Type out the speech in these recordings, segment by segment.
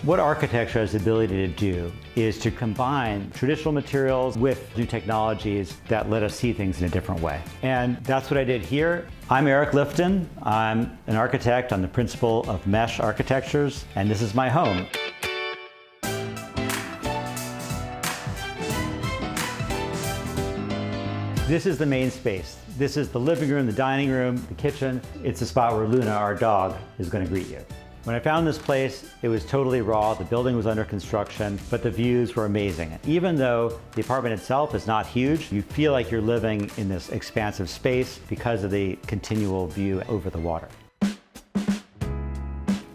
What architecture has the ability to do is to combine traditional materials with new technologies that let us see things in a different way. And that's what I did here. I'm Eric Liftin. I'm an architect on the principle of mesh architectures, and this is my home. This is the main space. This is the living room, the dining room, the kitchen. It's the spot where Luna, our dog, is going to greet you. When I found this place, it was totally raw. The building was under construction, but the views were amazing. Even though the apartment itself is not huge, you feel like you're living in this expansive space because of the continual view over the water.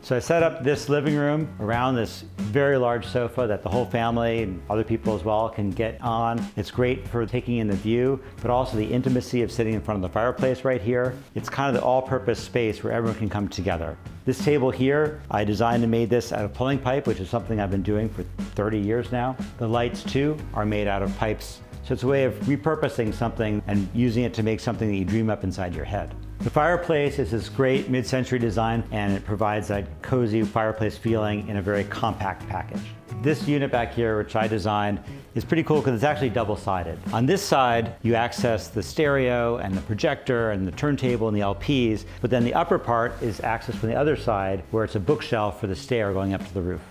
So I set up this living room around this very large sofa that the whole family and other people as well can get on. It's great for taking in the view, but also the intimacy of sitting in front of the fireplace right here. It's kind of the all-purpose space where everyone can come together. This table here, I designed and made this out of pulling pipe, which is something I've been doing for 30 years now. The lights too are made out of pipes. So it's a way of repurposing something and using it to make something that you dream up inside your head. The fireplace is this great mid-century design, and it provides that cozy fireplace feeling in a very compact package. This unit back here, which I designed, is pretty cool because it's actually double-sided. On this side, you access the stereo and the projector and the turntable and the LPs, but then the upper part is accessed from the other side, where it's a bookshelf for the stair going up to the roof.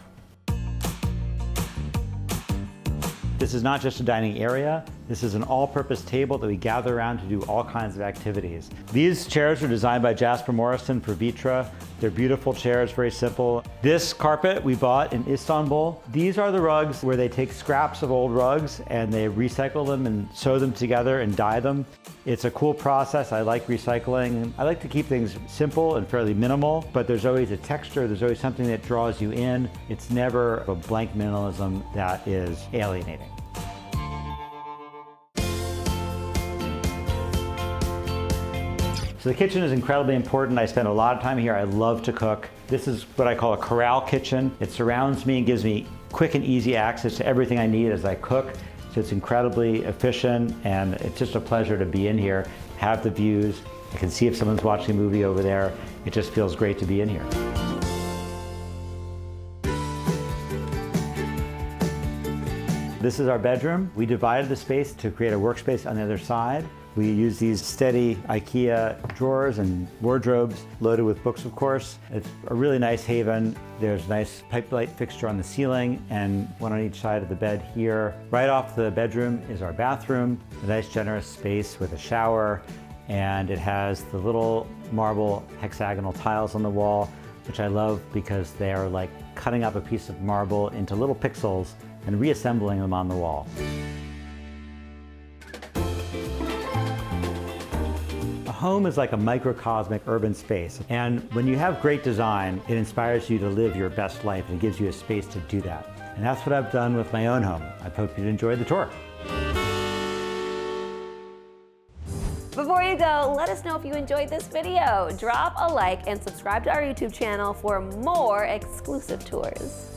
This is not just a dining area. This is an all-purpose table that we gather around to do all kinds of activities. These chairs were designed by Jasper Morrison for Vitra. They're beautiful chairs, very simple. This carpet we bought in Istanbul. These are the rugs where they take scraps of old rugs and they recycle them and sew them together and dye them. It's a cool process. I like recycling. I like to keep things simple and fairly minimal, but there's always a texture. There's always something that draws you in. It's never a blank minimalism that is alienating. So the kitchen is incredibly important. I spend a lot of time here. I love to cook. This is what I call a corral kitchen. It surrounds me and gives me quick and easy access to everything I need as I cook. So it's incredibly efficient, and it's just a pleasure to be in here, have the views. I can see if someone's watching a movie over there. It just feels great to be in here. This is our bedroom. We divided the space to create a workspace on the other side. We use these steady IKEA drawers and wardrobes loaded with books, of course. It's a really nice haven. There's a nice pipe light fixture on the ceiling and one on each side of the bed here. Right off the bedroom is our bathroom, a nice generous space with a shower, and it has the little marble hexagonal tiles on the wall, which I love because they are like cutting up a piece of marble into little pixels and reassembling them on the wall. A home is like a microcosmic urban space, and when you have great design, it inspires you to live your best life and it gives you a space to do that. And that's what I've done with my own home. I hope you'd enjoy the tour. Before you go, let us know if you enjoyed this video. Drop a like and subscribe to our YouTube channel for more exclusive tours.